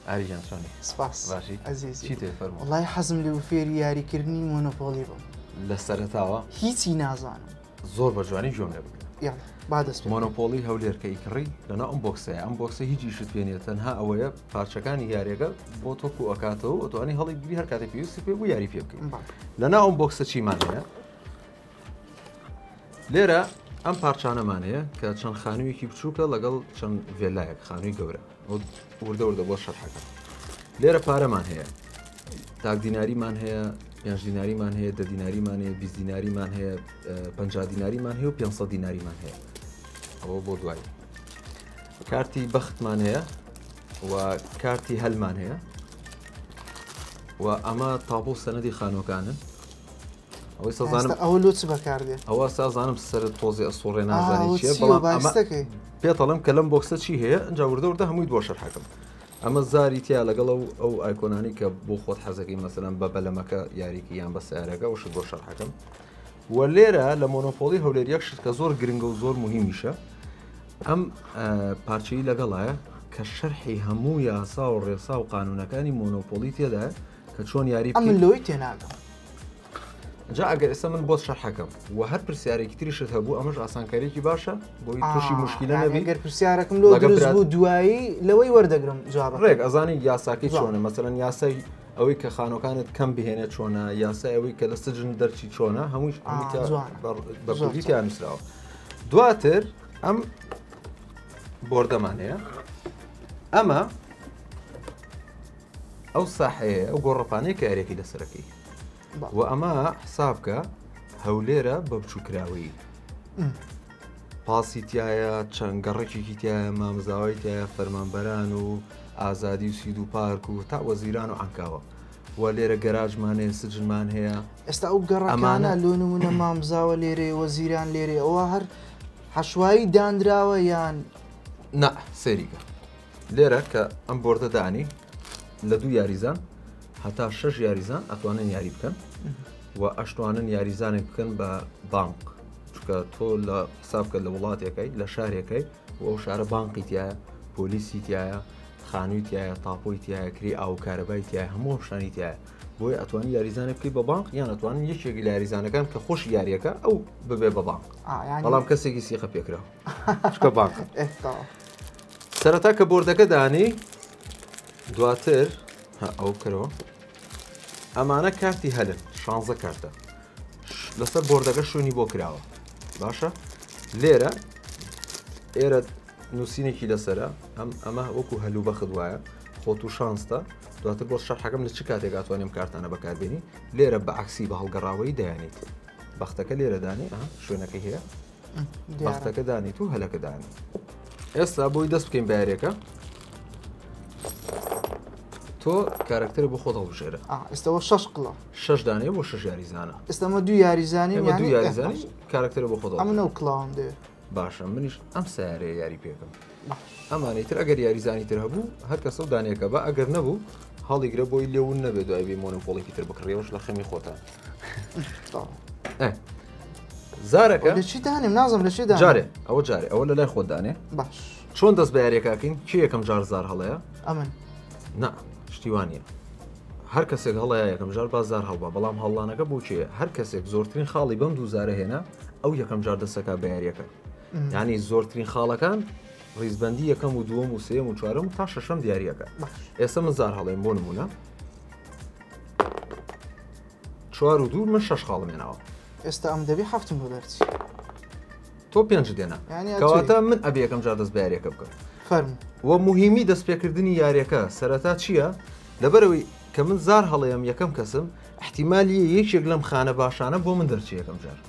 ئاریجان چۆنی؟ سپاس باشی عزیزی چی تێ فەرموو؟ وڵای حەزم لێ فێری یاریکردنی مۆنۆپۆلی بم لە سەرەتاوە هیچی نازانم زۆر بە جوانی ژۆم لێ بکە یاڵ با دەست پێ مۆنۆپۆلی هەولێرکەی کڕی لەنا ئەم بۆکسەیە ئەم بۆکسە هیچی شت پێێنێت تەنها ئەوەیە پارچەکانی یاریەکە بۆ تۆپ و ئەکاتەوە ئۆتوانی هەڵی گیری هەر کاتێک پێویستی پێ بوو یاری پێ بکەین لەنا ئەم بۆکسە چیمان هەیە لێرە ئەم پارچانەمان هەیە کە چەند خانوویەکی بچووکە لەگەڵ چەند ڤێلایەک خانووی گەورە وردە وردە بۆ شەرحەکە لێرە پارەمان هەیە تاک دیناریمان هەیە 5 دیناریمان هەیە 10 دیناریمان هەیە 20 دیناریمان هەیە 50 دیناریمان هەیە و 500 دیناریمان هەیە ئەوە بۆ دوای کارتی بەختمان هەیە و کارتی هەلمان هەیە و ئەمە تاپۆ سەنەدی خانۆکانن ئەوەی سەزانم ئەوە لۆ چ بەکاردێت ئەوە سازانم سەر تۆزی ئەسوڕێ نازانی چیە بەڵام پێتەڵم کە لەم بۆکسە چی هەیە ئەجا وردە وردە هەمووی بۆ شەرحەکەم ئەمە زاری تیا لەگەڵ ئەو ئایکۆنانی کە بۆ خۆت حەزەکەی مەسەلەن بە بەلەمەکە یاریکی یان بە سیارەکە وشت بۆ شەرحەکەم و لێرە لە مۆنۆپۆلی هەولێر یەک شت کە زۆر گرنگە و زۆر مهمیشە ئەم پارچەی لەگەڵایە کە شەرحی هەموو یاسا و ڕێسا و قانونەکانی مۆنۆپۆلی تێدایە کە چۆن یاری ئەم لۆی تێناگەم جا ئەگەر ئێستا من بۆت شەرحەکەم و هەر پرسیارێکی تریشت هەبوو ئەمەش ئاسانکاریێکی باشە بۆی تووشی مشکلە نەبی گەر پرسیارەکەم لۆ دروست بوو دوایی لەوەی وەردەگرم جواب ڕێک ئەزانی یاساکەی چۆنە مەسەلەن یاسای ئەوەی کە خانۆکانت کەم بهێنێت چۆنە یاسای ئەوەی کە لە سجن دەرچی چۆنە هەمووی بە کوردی تیان نووسراوە دواتر ئەم بۆردەمان هەیە ئەمە ئەو ساحەیە ئەو گۆڕەپانەیە کە یاریەکەی لەسەرەکەی و ئەمە حسابکە هەولێرە بە بچووکراوی پاسی تایە چەند گەڕێکێکی تایە مامزاوی تایە فەرمانبەران و ئازادی و سید و پارک و تا وەزیران و ئەنکاوە و لێرە گەراجمانەیە سجنمان هەیە ئێستا ئەو گەڕەکانە لۆ نمونە مامزاوە لێرێ وەزیران لێرێ ئەوە هەر حەشوایی دانراوە یان نا سێریکە لێرە کە ئەم بۆردە دانی لە دوو یاریزان هەتا 6 یاریزان ئەتوانن یاری بکەن و ئەشتوانن یاریزانێک بکەن بە بانک چکە تۆ لە حسابکە لە وڵاتێکەکەی لە شارێکەکەی و ئەو شارە بانقی تایە پۆلیسی تایە خانووی تایە تاپۆی تایە کری ئاو کارەبای تایە هەموو شانی تایە بۆی ئەتوانی یاریزانێک بکەی بە بانک یان ئەتوانن یەکێکی لە یاریزانەکان کە خۆش یاریەکە ئەو ببێ بە بانک بەڵام کەسێکی سیخە پێکراوە چکە بانک سەرەتا کە بۆردەکە دانی دواتر ئەو کەرەوە ئەمانە کارتی هەلن 16 کارتە لەسەر بۆردەکە شوێنی بۆ کراوە باشە لێرە ئێرە نووسینێکی لەسرە ئەمە وەکو هەلوو بەخت وایە خۆت و شانستە دواتر بۆ شەرحەکەم لە چ کاتێک ئاتوانیم کارتانە بەکاربێنی لێرە بە عکسی بە هەڵگەڕاوەی دەیانیت بەختەکە لێرە دانی شوێنەکەی هەیە بەختەکە دانیت و هەلەکە دانی ئێستا بۆی دەست بکەین بە یاریەکە تۆ کارکتەر بۆ خۆت هەڵبژێرە ئێستاەوە 6 قڵە 6 دانەیە بۆ 6 یاریزانە ئێستامە دوو یاریزانی دو یاریزانی کارکتەر بۆ خۆت ئەمە نەو کڵاوم دێ باشە منیش ئەم سیارەیە یاری پێکەم ئەمانەی تر ئەگەر یاریزانی تر هەبوو هەر کەسە و دانێکە بە ئەگەر نەبوو هەڵیگرە بۆی لێون نەبێت دوای بێ مۆنۆپۆڵێکی تر بکڕێەوەش لە خەمی خۆتان زارەکە لە چی دانێم نازم لە چی دانێ جارێ ئەوە جارێ ئەوە لە لای خۆت دانێ باش چۆن دەست بە یاریەکەکەین کێ یەکەم جار زار هەڵەیە ئەمن نا شتیوانە هەر کەسێک هەڵەیە یەکەم جار بازار هەڵبە بەڵام هەڵانەکە بۆ چیە هەر کەسێک زۆرترین خاڵی بەم دوو زارە هێنا ئەو یەکەم جار دەستەکە بە یاریەکە یعنی زۆرترین خاڵەکان ڕیزبەندی یەکەم و دووەم و سێم و چوارم تا شەشەم دیارریەکە ئێستا من زار هەڵێم بۆ نمونە 4 و 2 من 6 خاڵم هێناوە ئێستا ئەم دەبێ هەفتم بۆ دەرچی تۆ 5 دێنا کەواتە من ئەبێ یەکەم جار دەست بە یاریەکە بکەم فەرم وە مهمی دەستپێکردنی یاریەکە سەرەتا چییە لەبەرەوەی کە من زار هەڵەیەم یەکەم کەسم احتیمالی یەکێک لەم خانە باشانە بۆ من دەرچی یەکەم جار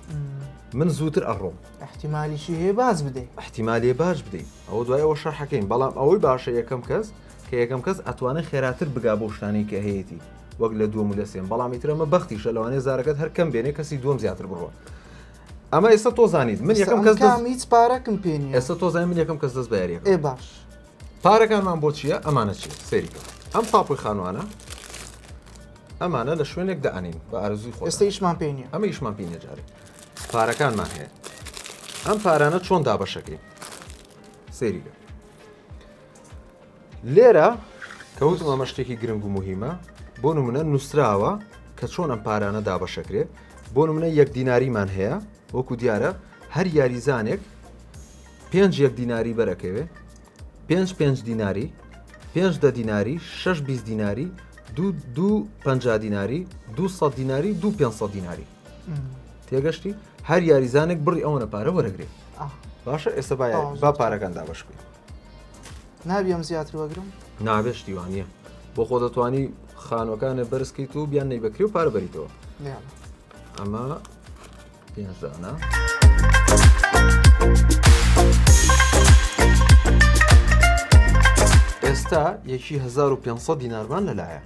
من زووتر ئەڕۆم احتیمالیشی هەیە باز بدەیت احتیمالی باش بدەیت ئەوە دوایەوە شەرحەکەین بەڵام ئەوەی باشە یەکەم کەس کە یەکەم کەس ئەتوانێت خێراتر بگا بۆ شتانی کە هەیەی وەک لە دووەم و لە سێم بەڵام ئیترەمە بەختیشە لەوانەیە زارەکەت هەر کەم بێنێ کەسی دووەم زیاتر بڕوە ئەمە ئێستا تۆ زانیت من یەکەم کەس هیچ پارەکەم پێ نییە ئێستا تۆ زانین من یەکەم کەس دەست بە یاریەکە ئێ باش پارەکانمان بۆ چییە ئەمانە چیە سەریکە ئەم پاپۆی خانوانە ئەمانە لە شوێنێک دەئەنین بە ئارزووی خۆ ئێستا ئیشمان پێ نییە ئەمە ئیشمان پێ نییە جارێ پارەکانمان هەیە ئەم پارانە چۆن دابەشەکەی سەریکە لێرە کەوتم ئەمە شتێکی گرنگ و مهمە بۆ نمونە نووسراوە کە چۆن ئەم پارانە دابەشەکرێ بۆ نمونە 1 دیناریمان هەیە وەکو دیارە هەر یاریزانێک 5 1 دیناری بەرەکەوێ 5 دیناری 5 دیناری 6 20 دیناری 2 50 دیناری 200 دیناری 2 500 دیناری تێگەشتی هەر یاریزانێک بڕی ئەوەنە پارە وەرەگرێ باشە ئێستا با پارەکان دابەش بکەین نابیم زیاتر وەگرم نابێشتی وانە بۆ خۆ دەتوانی خانوەکانە بەرزکەیت و بیان نەی بکری و پارە بەریتەوە ئەمە 5 دانە ئێستا یەکی 1500 دینارمان لەلایە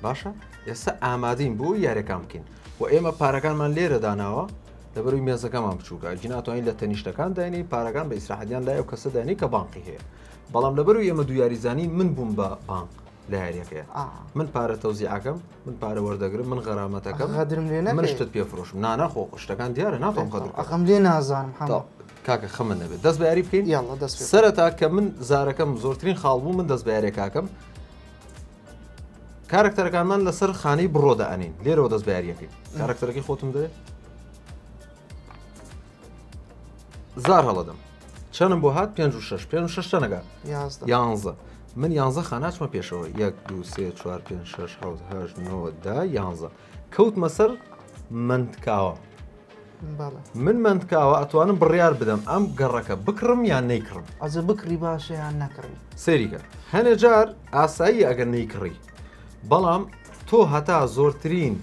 باشە ئێستا ئامادەین بۆ یاریەکان بکەین و ئێمە پارەکانمان لێرە داناوە لەبەروی مێزەکەمان بچووکە گیناتوانین لە تەنیشتەکان داینی پارەکان بە ئیسراحەتیان لای ئەو کەسە دانی کە بانقی هەیە بەڵام لەبەروی ئێمە دو یاریزانی من بووم بە بانق لە یاریەکەیە من پارە تەوزیعەکەم من پارە وەردەگرم من غەرامەتەکەم من شتت پێفرۆشم ناناخۆ شتەکان دیارە ناتۆم قەدر ئەقەم لێ نازانم کاکە خەمە نەبێت دەست بە یاری بکەین سەرەتا کە من زارەکەم زۆرترین خاڵ بوو من دەست بە یاریە کاکەم کارکتەرەکانمان لەسەر خانەی بڕۆدا ئەنین لێرەوە دەست بە یاریەکەین کارکتەرەکەی خۆتم دەوێت زار هەڵەدەم چەندم بۆ هات 5 چەنەگە 11 من 11 خاناچمە پێشەوە 1 2 3 4 5 6 7 8 9 10 11 کەوتمە سەر منتکاوە من منتکاوە ئەتوانم بڕیار بدەم ئەم گەڕەکە بکڕم یان نەیکڕم ئەزە بکری باشە یان نەکڕی سەریکە هەنێ جار ئاسایی ئەگەر نەیکڕی بەڵام تۆ هەتا زۆرترین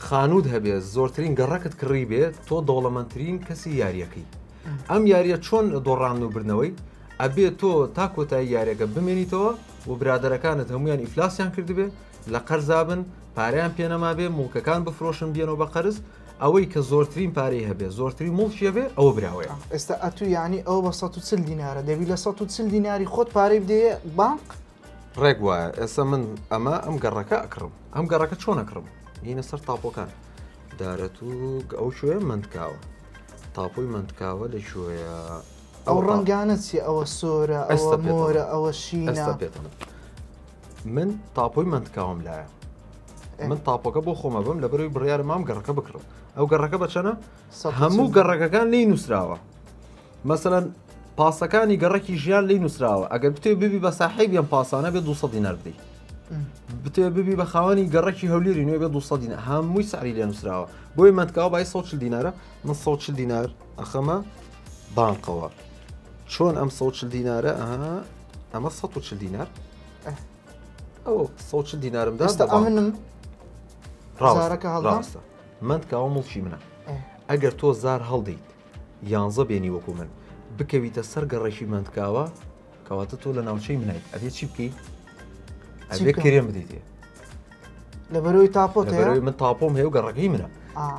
خانوود هەبێت زۆرترین گەڕەکەت کڕی بێت تۆ دەوڵەمەندترین کەسی یاریەکەی ئەم یاریە چۆن دۆڕان و برنەوەی ئەبێت تۆ تا کۆتایی یاریەکە بمێنیتەوە و برادەرەکانت هەمویان ئیفلاسیان کردبێ لە قەرزابن پارەیان پێنەما بێ مڵکەکان بفرۆشن بێنەوە بە قەرز ئەوەی کە زۆرترین پارەی هەبێ زۆرترین مڵکیە بێ ئەوە براوەیە ئێستا ئەتو ینی ئەو بە 140 دینارە دەبی لە 140 دیناری خۆت پارەی بدەیە بانک ڕێک وایە ئێستا من ئەم گەڕەکە ئەکڕم ئەم گەڕەکە چۆن ئەکڕم اینە سەر تاپۆکان دارەت و ئەو شوێ منتکاوە تاپۆی منتکاوە لە شوێە ئەو ڕەنگانە چی ئەوە سۆرە ئەوە مۆرە ئەوە شینە من تاپۆی منتکاوم لایە من تاپۆکە بۆ خۆمە بم لە بەروی بڕیارە مام گەڕەکە بکڕم ئەو گەڕەکە بەچەنە هەموو گەڕەکەکان لی نووسراوە مەسەلەن پاسەکانی گەڕەکی ژیان لی نووسراوە ئەگەر بتێ ببی بە ساحیب یان پاسانە بێت 200 دینار بدەیت بتێ ببی بە خاوەنی گەڕەکی هەولێری نوێ بێت 200 دینار هەمووی سعری لێ نووسراوە بۆی منتکاوە بای 140 دینارە من 140 دینار ئەخەمە بانقەوە چۆن ئەم 140 دینارە ئەمە 140 دینار ئەو 140 دینارم دا منم ڕاستە منتکاوە مڵکی منە ئەگەر تۆ زار هەڵدەیت 11 بێنی وەکو من بکەویتە سەر گەڕێکی منتکاوە کەواتە تۆ لە ناوچەی منیت ئەبێت چی بکەیت ئەبێت کرێم بدەیتێ لە بەرەوەی تاپۆ من تاپۆم هەیە و گەڕەکەی منە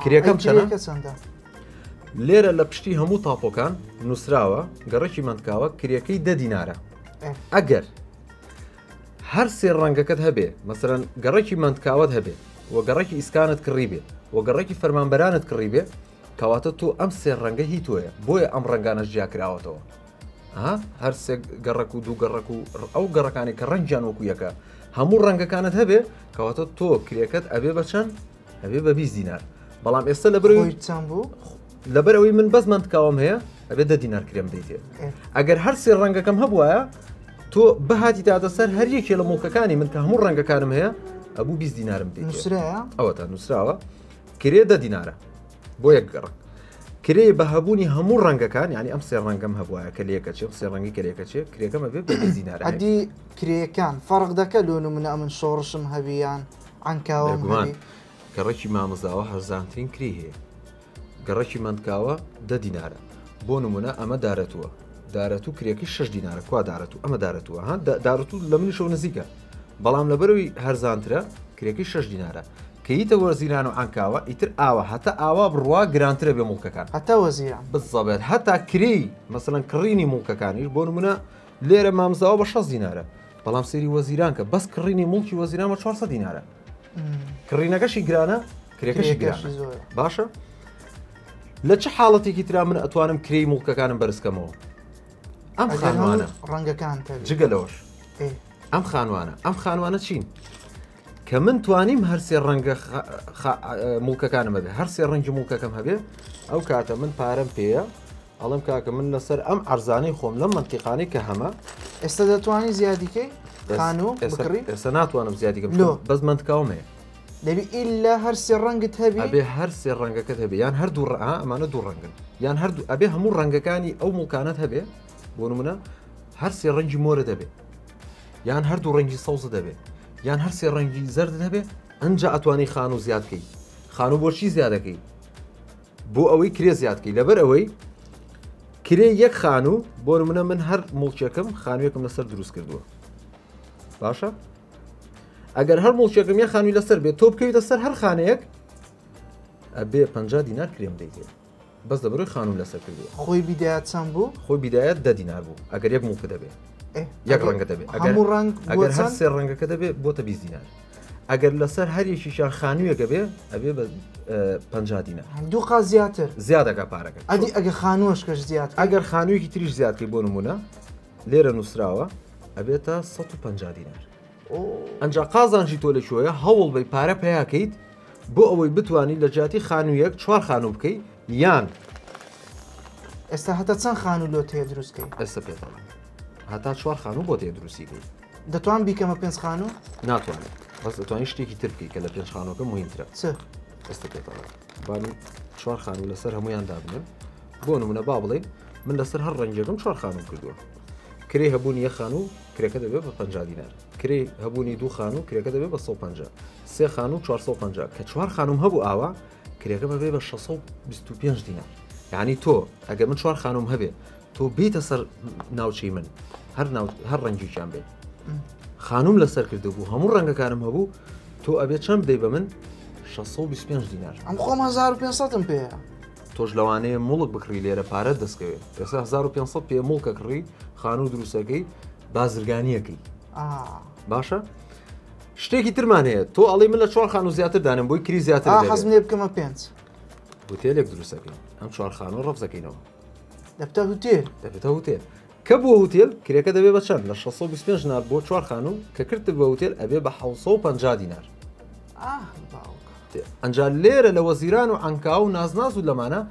کرێکەم چەندە لێرە لە پشتی هەموو تاپۆکان نووسراوە گەڕێکی منتکاوە کرێکەی 10 دینارە ئەگەر هەر سێ ڕەنگەکەت هەبێ مەسەرەن گەڕێکی منتکاوت هەبێ و گەڕێکی ئیسکانت کڕی بێ و گەڕێکی فەرمانبەرانت کڕی بێ کەواتە تۆ ئەم سێ ڕەنگە هی تۆیە بۆیە ئەم ڕەنگانە ژیاکراوەتەوە هەر سێ گەڕک و دوو گەڕک و ئەو گەڕەکانی کە ڕەنگیان وەکو یەکە هەموو ڕەنگەکانت هەبێ کەواتە تۆ کرێکەت ئەبێ بە چەند ئەبێ بە 20 دینار بەڵام ئێستا لەبەر ئەوەی من بەس منتکاوم هەیە ئەبێ 10 دینار کرێم دەیتێ ئەگەر هەر سێ ڕەنگەکەم هەبووایە تۆ بەهاتی تاتە سەر هەر یەکێ لە مڵکەکانی من کە هەموو ڕەنگەکانم هەیە ئەبوو 20 دینارم دێت ئەوە تا نووسراوە کرێ 10 دینارە بۆ یەک گەڕک کرێ بە هەبوونی هەموو ڕەنگەکان یعنی ئەم سێ ڕەنگەم هەبووایە کە لەکە چێ سێ ڕەنگی کەلێکەچێ کرێکەمە بێت بە 20 دینارە ئەدی کرێکان فەرق دەکە لۆن منە من شۆڕشم هەبیان عنکاوەم گەڕێکی مامۆزاوە هەرزانترین کری هەیە گەڕێکی منتکاوە 10 دینارە بۆ نمونە ئەمە دارەتووە دارەتوو کرێکی 6 دینارە کوا دارەتوو ئەمە دارەتووە دارەتوو لە منیشەوە نزیکە بەڵام لەبەرەوەی هەرزانترە کرێکی 6 دینارە کەیتە وەرزیران و ئەنکاوە ئیتر ئاوە هەتا ئاوا بڕوا گرانترە بێ مڵکەکان هەتا وەزیران بزەبێت هەتا کری مەسەلەن کڕینی مڵکەکانیش بۆ نمونە لێرە مامزاوە بە 6 دینارە بەڵام سێری وەزیران کە بەس کڕینی مڵکی وەزیران بە 400 دینارە کڕینەکەشی گرانە کرێکەشی گرانە باشە لە چه حاڵەتێکی ترا من ئەتوانم کری مڵکەکانم بەرزکەمەوە ئەم خانوانە ڕەنگەکان جگە لەوەش ئەم خانوانە چین کە من توانیم هەرسێ ڕەنگە موڵکەکانم هەبێ هەرسێ ڕەنگی موڵکەکەم هەبێ ئەو کاتە من پارەم پێەیە ئەڵم کاکە من لەسەر ئەم ئەرزانەی خۆم لەم منتیقانەی کە هەمە ئێستا دەتوانانی زیادیکەی خانوو بکڕی ئێستا ناتوانم زیادیکەم بەس منتکاومەیە دەبی ئیلا هەرسێ ڕەنگت هەبی ئەبێ هەرسێ ڕەنگەکەت هەبێ یان هەردوو ئەمانە دوو ڕەنگن یان هەردوو ئەبێ هەموو ڕەنگەکانی ئەو موڵکانت هەبێ بۆ نمونە هەرسێ ڕەنگی مۆرە دەبێ یان هەردوو ڕەنگی سەوز دەبێ یان هەرسێ ڕەنگی زەرد هەبێ ئەنجا ئەتوانی خانوو زیادکەی خانوو بۆچی زیادەکەی بۆ ئەوەی کرێ زیادکەی لەبەر ئەوەی کرێ یەک خانوو بۆ نمونە من هەر موڵکێکم خانوویەکم لەسەر دروست کردووە باشە ئەگەر هەر موڵکێکم یە خانووی لەسەر بێت تۆ بکەویتە سەر هەر خانەیەک ئەبێ 50 دینار کرێم دەیتێ بەس دەبڕۆی خانووم لەسەر کردووە خۆی بیدایەت چەند بوو خۆی بیدایەت 10 دینار بوو ئەگەر یەک موڵکە دەبێ یەک ڕەنگە دەبێت هەموو ڕەنگ ئەگەر هەر سێ ڕەنگەکە دەبێت بۆتە 20 دینار ئەگەر لەسەر هەریەکیشان خانوویەکە بێ ئەبێ بە 50 دینار دوو قا زیاتر زیادەکە پارەکە ئەدی ئەگە خانووەش کەش زیاد ئەگەر خانوویەکی تریش زیادکەی بۆ نمونە لێرە نووسراوە ئەبێتە 150 دینار ئەنجا قازانجی تۆ لەکوێیە هەوڵ بەی پارە پێیاکەیت بۆ ئەوەی بتوانانی لە جیاتی خانوویەک 4 خانوو بکەیت یان ئێستا هەتا چەند خانوو لۆ تێ دروستکەی ئێستا پێێتەوە هەتا 4 خانوو بۆ تێ دروستیکەی دەتوان بیکەمە 5 خانوو ناتوانێت بەس دەتوانانی شتێکی تر بکەیت کە لە 5 خانووەکە مهمترە چ ئێستا پێێتەوە بانی 4 خانوو لەسەر هەمویان دابنێن بۆ نمونە با بڵێ من لەسەر هەر ڕەنگێکم 4 خانوو کردووە کرێ هەبوونی یە خانوو کرێکە دەبێت بە 50 دینار کرێ هەبوونی دوو خانوو کرێکە دەبێت بە 150 سێ خانوو 450 کە 4 خانوم هەبوو ئاوا کرێکە بەبێ بە 625 دینار یعنی تۆ ئەگەر من 4 خانوم هەبێ تۆ بیتە سەر ناوچەی من هەر ڕەنگیشان بێت خانوم لەسەر کردو بوو هەموو ڕەنگەکانم هەبوو تۆ ئەبێت چەند بدەی بە من 625 دینار ئەم خۆم 1500م پێەیە تۆش لەوانەیە موڵک بکڕی لێرە پارەت دەستکەوێت ئێستا 1500 پێ موڵکە کڕی خانوو دروستەکەی بازرگانیەکەی باشە شتێکی ترمان هەیە تۆ ئەڵی من لە 4 خانوو زیاتر دانم بۆی کری زیاتر حەزم لێ بکەمە 5 هوتێلێک دروستەکەی ئەم 4 خانوو ڕەفزەکەینەوە دەبتە هوتێل دەبێتە هوتێل کە بۆ هوتێل کرێکە دەبێت بە چەند لە 625 دینار بۆ 4 خانوو کە کرد بە هوتێل ئەبێ بە 750 دینار ئەنجا لێرە لە وەزیران و عنکاو و نازناز و لەمانە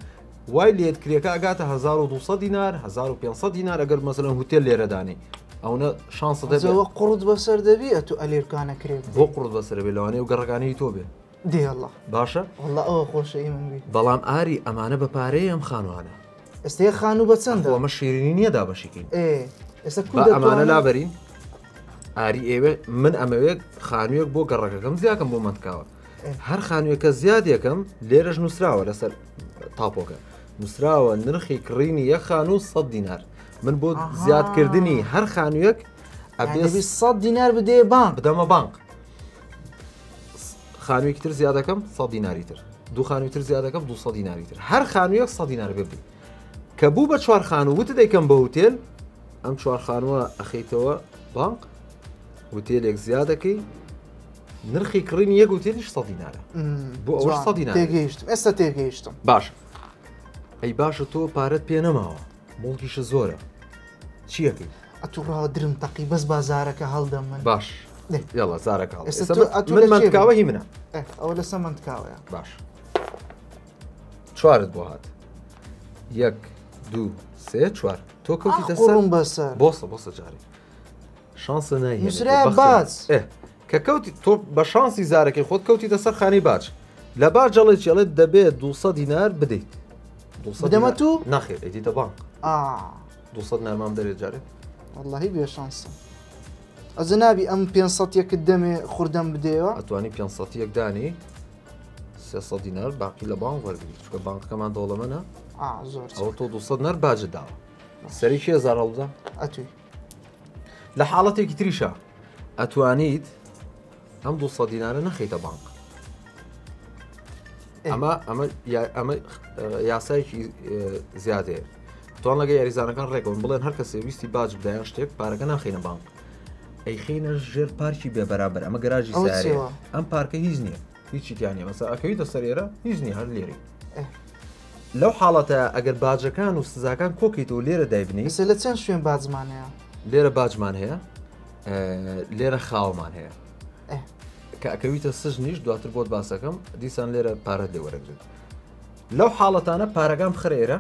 وای لێت کرێکە ئەگاتە 1200 دینار 1500 دینار ئەگەر مەسەلەن هوتێل لێرەدانی ئەوە شانسە دەبێت قڕت بەسەر دەبی تو ئەلێرکانە کرێت بۆ قڕت بەسەر بێ لەوانەیە و گەڕەکانەی تۆ بێ دێڵە باشە وڵا ئەوە خۆشەی منبی بەڵام ئاری ئەمانە بە پارەیە ئەم خانوانە ئێستا خانوو بە چەندە ئەمە شیرینی نییە دابەشیکەین ئێستا ئەمانە لابەرین ئاری ئێوە من ئەمەوێت خانوویەک بۆ گەڕەکەکەم زیاکەم بۆ منتکاوە هەر خانوویەکە زیاد یەکەم لێرەش نووسراوە لەسەر تاپۆکە نووسراوە نرخی کڕینی یەک خانوو 100 دینار من بۆ زیادکردنی هەر خانوویەک ئەبێ 100 دینار بدێ بانک بدەمە بانک خانوویەکی تر زیادەکەم 100 دیناری تر دوو خانووی تر زیادەکەم 200 دیناری تر هەر خانوویەک 100 دینار بێ کە بوو بە 4 خانوو وتە دەیکەم بە هوتێل ئەم 4 خانووە ئەخەیتەوە بانک هوتێلێک زیادەکەی نرخی کڕینی یەک هوتێلیش 100 دینارە بۆ ئەوە 100 دینار تێگەیشتم ئێستا تێگەیشتم باش ئەی باشە تۆ پارەت پێ نەماوە موڵکیشە زۆرە چیەکەی ئەتوڕاوە درم تەقی بەس بازارەکە هەڵدەم من باش یاڵە زارەکە من منتکاوە هی منە ئەوە لەسەر منتکاوەیە باش چوارت بۆ هات 1 2 3 4 تۆ کەوتی دەسەرم بەسەر بۆسە جارێ شانسە نایە نووسرای باج کە کەوتی تۆ بە شانسی زارەکەی خۆت کەوتی دەسەر خانی باج لە باج جەڵێ چێڵێت دەبێت 200 دینار بدەیت بدەمە تو ناخێت ئەیدیتە بانک 200 نامام دەرێت جارێت واللهی بێ شانسە ئەزە نابی ئەم 500 یەکت دەمێ خوردەم بدەوە ئەتوانی 500 یەک دانی 300 دینار باقی لە بانک وەرگیت چکە بانکەکەمان دەوڵەمەە زۆر ئەوە تۆ 200 نەر باجت داوە سەری کێ زارەڵدا ئەتوی لە حاڵەتێکی تریشە ئەتوانیت ئەم 200 دینارە نەخەیتە بانک ئەمە یاسایکی زیادەیە توان لەگە یاریزانەکان ڕێکەوە بڵێن هەر کەسێ ویستی باج بدایان شتێک پارەکە ناخینە بانک ئەی خینە ژێر پارکی بێ بەرابەر ئەمە گەراژی سارێ ئەم پارکە هیچ نییە هیچی تیانە مەسا ئەکەویتە سەرێرە هیچ نیە هەر لێری لەو حاڵەتە ئەگەر باجەکان و سزاکان کۆکیت و لێرە دایبنی لە چەند شوێن باجمانەیە لێرە باجمان هەیە لێرە خاومان هەیە کەکەویتە سژنیش دواتر بۆت باسەکەم دیسان لێرە پارەت لێ وەرەگرێت لەو حاڵەتانە پارەکەم خرێرە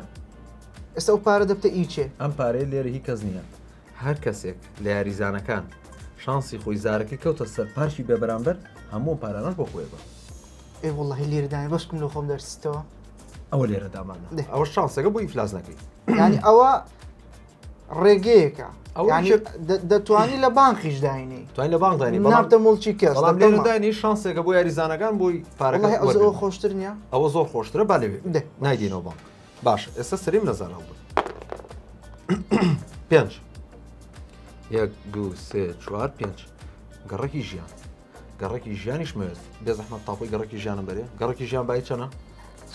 ئێستا ئەو پارە دەبتە ئیچێ ئەم پارەی لێرە هی کەس نییە هەر کەسێک لە یاریزانەکان شانسی خۆی زارەکەی کەوتە سەر پارشی بێ بەرامبەر هەموو پارانەش بۆ خۆی بە ئێ وڵی لێرەدانی بەشکم لە خۆم دەرسیتەوە ئەوە لێرە دامانە ئەوە شانسەکە بۆ ئیفلاس نەکەی ینی ئەوە ڕێگەیەکە ینی دەتوانی لە بانقیش داینی توانین لە بانک داینی نابتە مڵکی کەس بەڵام لێرە داینی شانسێکە بۆ یاریزانەکان بۆی پارەکە ئەوە خۆشتر نییە ئەوە زۆر خۆشترە با لەوێ نایدینەوە بانک باش ئێستا سریم نەزانە بوو 5 1 2 3 4 5 گەڕێکی ژیان گەڕێکی ژیانیش مەوێت بێ زەحمەت تاپۆی گەڕێکی ژیانم بەرێ گەڕێکی ژیان بای چەنە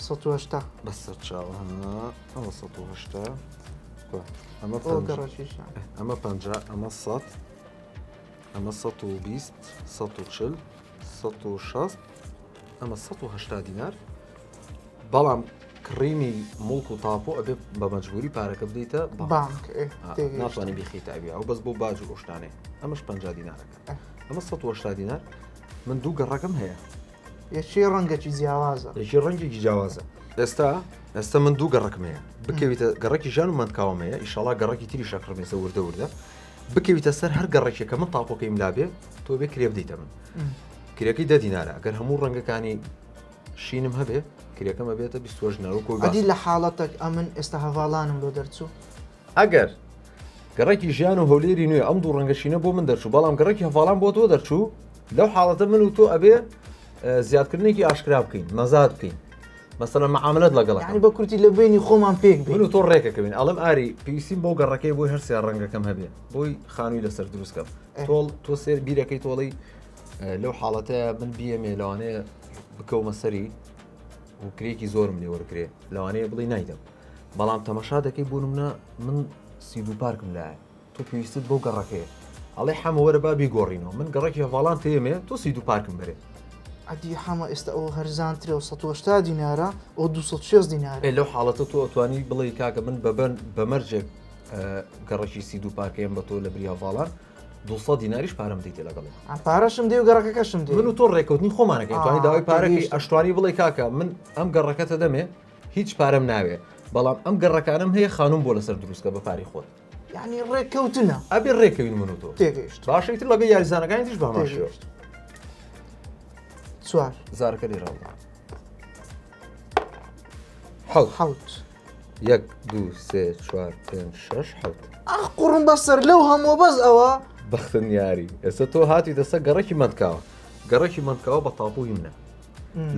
180 بەسەر چاوە ئەوە 180 ئەمە ئەمە 50 ئەمە 100 ئەمە 120 140 160 ئەمە 180 دینار بەڵام کڕینی مڵک و تاپۆ ئەبێ بە مەجبوری پارەکە بدەیتە بانک ناتوانانی بیخیتابی ئەو بەس بۆ باج و ئۆشتانێ ئەمەش 50 دینارەکە ئەمە 180 دینار من دوو گەڕەکەم هەیە یەکی ڕەنگەکی جیاوازە یەکی ڕەنگێکی جیاوازە ئێستا من دوو گەڕەکم هەیە بکەویتە گەڕێکی ژیان و مندکاوم هەیە ئیشەڵا گەڕێکی تری شەکڕمێسە وردە وردە بکەویتە سەر هەر گەڕێکێکە من تاپۆکەیم لابێ تۆ بێ کرێ بدەیتە من کرێکی 10 دینارە ئەگەر هەموو ڕەنگەکانی شینم هەبێ کرێکەمە بێتە 20 ئەدی لە حاڵەتێک ئەمن ئێستا هەواڵانم بۆ دەرچوو ئەگەر گەڕێکی ژیان و هەولێری نوێ ئەم دوو ڕەنگەشینە بۆ من دەرچوو بەڵام گەڕێکی هەواڵان بۆ تۆ دەرچوو لەو حاڵەتە من و تۆ ئەبێ زیادکردنێکی ئاشکرا بکەین مەزاد بکەین مەسەلەن مەعاملەت لەگەڵ ینی بە کورتی لە بینی خۆمان پێک من و تۆ ڕێکەکەوین ئەڵم ئاری پێویستیم بۆ گەڕەکەی بۆی هەرسیان ڕەنگەکەم هەبێ بۆی خانووی لەسەر دروستکەم تۆ سێر بیرەکەی تۆڵی لەو حاڵەتەیە من بیەمێ لەوانەیە بکەومە سەری و کرێکی زۆرم لێ وەرگێ لەوانەیە بڵی نایدەم بەڵام تەمەشا دەکەی بوو منە من سیدو پارکم لایە تۆ پێویستت بۆ گەڕەکەیە ئەڵێ حەمەوەرە با بیگۆڕینەوە من گەڕێکی هەواڵان تێمێ تۆ سیدو پارکم بەرێ ئەدی حەمە ئێستا ئەوە هەرزانترێ و 180 دینارە ئەو 260 دینار لەو حاڵەتە تۆ ئەتوانی بڵێ کاکە من بەمەرجێک گەڕەکی سیدو پارکەیەم بە تۆ لە بری هەواڵان 200 دیناریش پارەم دەیتێ لەگەڵ پارەشم دێ و گەڕەکەکەشم دێ من و تۆ ڕێکەوتنی خۆمانەکەین توانی داوای پارەکەی ئەشتوانی بڵێ کاکە من ئەم گەڕەکەتە دەمێ هیچ پارەم ناوێ بەڵام ئەم گەڕەکانم هەیە خانوم بۆ لەسەر دروستکە بە پاری خۆت ینی ڕێککەوتنە ئەبێ ڕێکەوین من و تۆ تێگەیشت باشەیتر لەگە یاریزانەکانی دیش بەماشەوە چوار زارەکە لێراوە حەوت 1 2 3 4 5 6 حەوت ئەخ قوڕم بەسەر لەو هەموو بەس ئەوە بەختن یاری ئێستا تۆ هاتی دەسە گەڕێکی مندکاوە گەڕێکی مندکاوە بە تاپۆی منە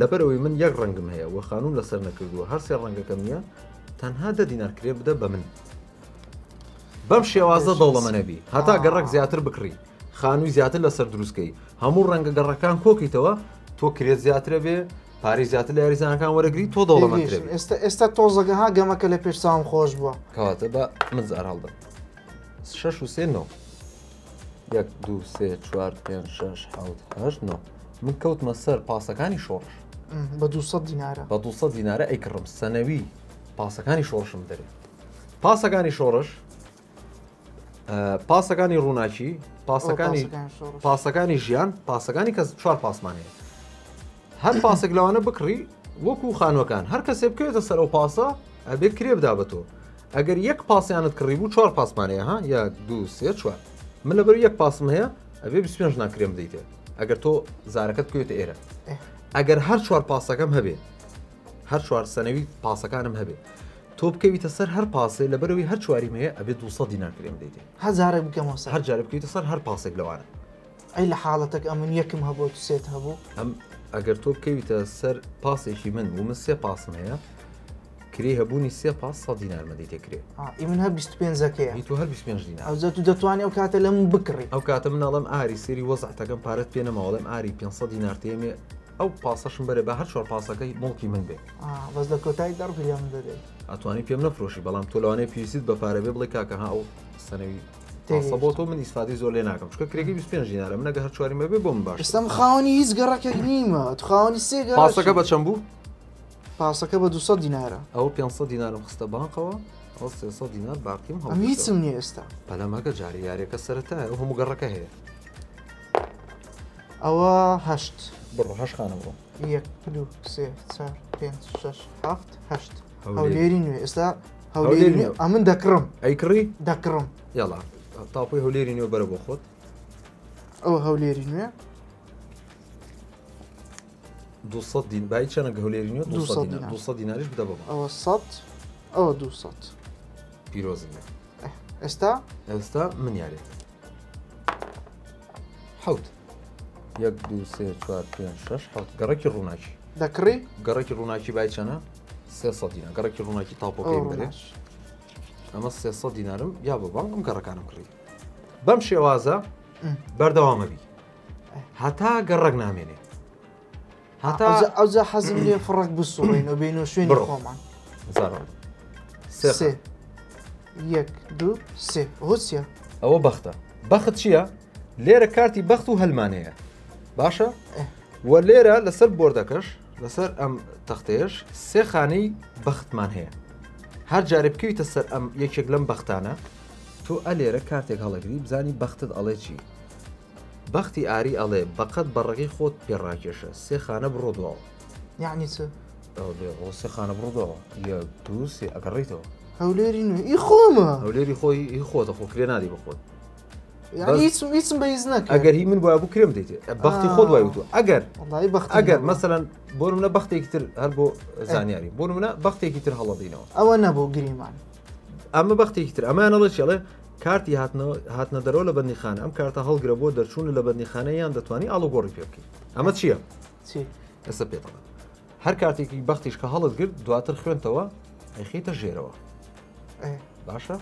لەبەرەوەی من یەک ڕەنگم هەیە و خانوم لەسەر نەکردووە هەر سێ ڕەنگەکەم نییە تەنها 10 دینار کرێ بدە بە من بەم شێوازە دەوڵەمەنەبی هەتا گەڕێک زیاتر بکڕی خانووی زیاتر لەسەر دروستکەی هەموو ڕەنگە گەڕەکان کۆکیتەوە تۆ کرێت زیاترە بێ پارەی زیاتر لە یاریزانەکان وەرەگری تۆ دەوڵەمەندترێ ئێستا تۆزەگەها گەمەکە لە پێش چاوم خۆش بووە کەواتە بە من زار هەڵدە 6 و 3 9 1 2 3 4 5 6 7 8 9 من کەوتمە سەر پاسەکانی شۆڕش بە 200 دینارە بە 200 دینارە ئەیکڕم سەنەوی پاسەکانی شۆڕشم دەرێت پاسەکانی شۆڕش پاسەکانی ڕووناکی پاسەکانی ژیان پاسەکانی کەس 4 پاسمانەیە هەر پاسێک لەوانە بکڕی وەکو خانوەکان هەر کەسێ بکەوێتە سەر ئەو پاسە ئەبێ کرێ بدا بە تۆ ئەگەر یەک پاسیانت کڕی بوو 4 پاسمانەیە ها 1 2 3 4 من لەبەر یەک پاسم هەیە ئەبێ 25 ناکرێم بدەیتێ ئەگەر تۆ زارەکەت بکەوێتە ئێرە ئەگەر هەر 4 پاسەکەم هەبێ هەر 4 سەنەوی پاسەکانم هەبێ تۆ بکەویتە سەر هەر پاسێ لەبەرەوەی هەر چواریم هەیە ئەبێ 200 دینار کرێم بدەیتێ هەزارێک بکەمەوە هەر جارە بکەیتە سەر هەر پاسێک لەوانە ئەی لە حاڵەتێک ئەمن یەکم هەبوو سێت هەبوو ئەم ئەگەر تۆ بکەویتە سەر پاسێکی من و من 3 پاسم هەیە کرێ هەبوونی 3 پاس 100 دینار مەدەیتێ کرێ من هەر 25ەکەیە تو هەر 25 دینار ئەوزە تو دەتوانێت ئەو کاتە لە من بکڕی ئەو کاتە مناڵم ئاری سێری وەزعتەکەم پارەت پێ نەماوەڵێم ئاری 500 دینار تێمێ ئەو پاسەشم بەرێ بە هەر 4 پاسەکەی مڵکی من بێ بەس لە کۆتایی دەڕبیان دەدەیت ئەتوانی پێم نەفرۆشی بەڵام تۆ لەوانەیە پێویستیت بە پارە بێ بڵێ کاکە ها ئەو سەنەوی پاسە بۆ تۆ من ئیسفادەی زۆر لێ ناکەم چکە کرێکی 25 دینارە من ئەگە هەر چواریمە بێ بۆ من باش ئێستام خاوەنی هیچ گەڕەکێک نیمە تو خاوەنی سێ پاسەکە بە چەند بوو؟ پاسەکە بە 200 دینارە ئەو 500 دینارم خستە بانقەوە ئەو 300 دینار باقیم ئەم هیچم نییە ئێستا بەلامەکە جاری یاریەکە سەرەتایە ئەو هەموو گەڕەکە هەیە ئەوە هەشت بڕۆ هەش خانە بڕۆ 1 2 3 4 5 6 7 8 هەولێری نوێ ئێستا هەولێری نوێ ئەمن دەکڕم ئەیکڕی دەکڕم یاڵا تاپۆی هەولێری نوێ بەرە بۆ خۆت ئەوە هەولێری نوێ 200 دین بای چەنە هەولێری نوێ 200 دیناریش بدە بەڵ ئەوە 100 ئەوە 200 پیرۆزنە ئێستا ئێستا من یارێت حوت 1 2 3 4 5 6 حوت گەڕێکی ڕووناکی دەکڕی گەڕێکی ڕووناکی بای چەنە 300 دینار گەڕێکی ڕووناکی تاپۆکەی بەرێ ئەمە 300 دینارم یا بە بانک ئەم گەڕەکانم کڕی بەم شێوازە بەردەوامە بی هەتا گەڕێک نامێنێ هەتا ئەوجا حەزم لێ فڕک بسوڕێنەوە بینەوە شوێنی خۆمان سێ 1 2 3 هوسیە ئەوە بەختە بەخت چییە؟ لێرە کارتی بەخت و هەلمانەیە باشە؟ وە لێرە لەسەر بۆردەکەش لەسەر ئەم تەختەیەش سێ خانەی بەختمان هەیە هەر جارێ بکەویتە سەر ئەم یەکێک لەم بەختانە تۆ ئەلێرە کارتێک هەڵەگری بزانی بەختت ئەڵێ چی بەختی ئاری ئەڵێ بەقەت بەڕێگەی خۆت پێڕاکێشە سێ خانە بڕۆ دووەوە یعنی چ؟ سێ خانە بڕۆ دووەوە یەک دوو سێ ئەگەڕێیتەوە هەولێری نوێ ئی خۆمە هەولێری خۆی هی خۆتە خۆ کرێ نادی بخۆت هیچم بەیز نەکە ئەگەر هی من وایە بوو کرێم دەیتێ بەختی خۆت وای وتو ئەگەر مەسەلەن بۆ منە بەختێکی تر هەر بۆ زانیاری بۆ منە بەختێکی تر هەڵەدەینەوە ئەوە نەبوو گریمان ئەمە بەختێکی تر ئەمانەڵە چێڵێ کارتی هاتنە دەرەوە لە بەندیخانە ئەم کارتە هەڵگرە بۆ دەرچوون لە بەندیخانە یان دەتوانانی ئاڵۆ گۆڕی پێ بکەیت ئەمە چییە؟ ئێستا پێڵە هەر کارتێکی بەختیش کە هەڵت گرت دواتر خوێنتەوە ئەخیتە ژێرەوە باشە؟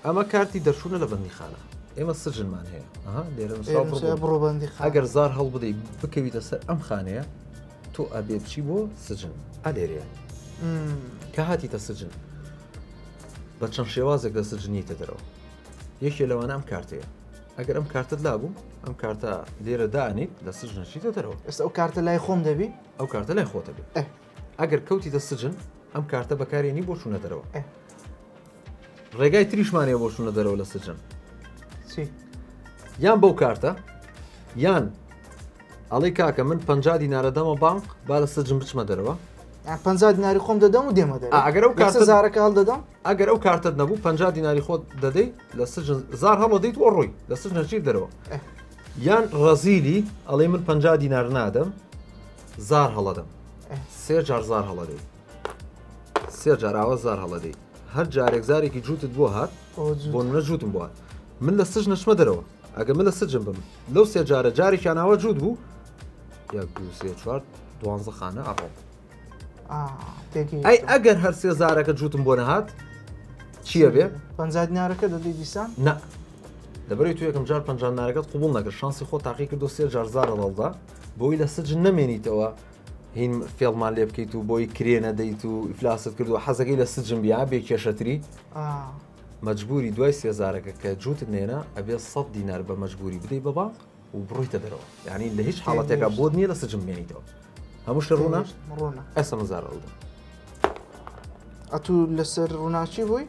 ئەمە کارتی دەرچوونە لە بەندیخانە ئێمە سجنمان هەیە لێرە بڕۆ بەندیخانە ئەگەر زار هەڵ بدەیت بکەویتە سەر ئەم خانەیە تۆ ئەبێ بچی بۆ سجن ئەلێرەیە کە هاتیتە سجن بە چەند شێوازێک لە سجنیتە دەرەوە یەکێ لەوانە ئەم کارتەیە ئەگەر ئەم کارتت لابوو ئەم کارتە لێرە دانیت لە سجنەچیتە دەرەوە ئێستا ئەو کارتە لای خۆم دەبی ئەو کارتە لای خۆتە بێت ئەگەر کەوتیتە سجن ئەم کارتە بەکارێنی بۆ چوونە دەرەوە ڕێگای تریشمانەیە بۆ چوونە دەرەوە لە سجن یان بەو کارتە یان ئەڵێ کاکە من 50 دینارە دەمە بانک با لە سجن بچمە دەرەوە 50 دیناری خۆم دەدەم و دێمە دەرەوە ئەگەر ئەو کارتە زارەکە هەڵدەدەم ئەگەر ئەو کارتت نەبوو 50 دیناری خۆت دەدەیت لە سجن زار هەڵەدەیت وە ڕۆی لە سجنەچیت دەرەوە یان ڕەزیلی ئەڵێ من 50 دینار نادەم زار هەڵەدەم سێ جار زار هەڵەدەیت سێ جار ئاوە زار هەڵەدەیت هەر جارێک زارێکی جووتت بۆ هات بۆ منە جووتم بۆ هات من لە سجن نەچمە دەرەوە ئەگە من لە سجن بم لەو سێ جارە جارێکیان ئاوە جووت بوو 1 2 3 4 12 خانە ئاڕۆ ئەی ئەگەر هەر سێ زارەکە جووتم بۆ نەهات چییە بێ؟ 50 دینارەکە دەدەی دیسان؟ نە دەبێت تو یەکەم جار 50 دینارەکەت قوبوڵ نەکرد شانسی خۆ تاقی کردو سێ جار زارە هەڵدا بۆی لە سجن نەمێنیتەوە هین فێڵمان لێ بکەیت و بۆی کرێ نەدەیت و ئیفلاست کردو حەزەکەی لە سجن بیا بێ کێشەتری مەجبوری دوای سێزارەکە کە جووتت نێنە ئەبێ 100 دینار بە مەجبوری بدەی بە بانک و بڕۆیتە دەرەوە یعنی لە هیچ حاڵەتێکە بۆت نییە لە سجن بێنیتەوە هەموو شتە ڕوونە ئێستا مەزار هەڵدا ئەتوو لەسەر ڕووناچی بووی؟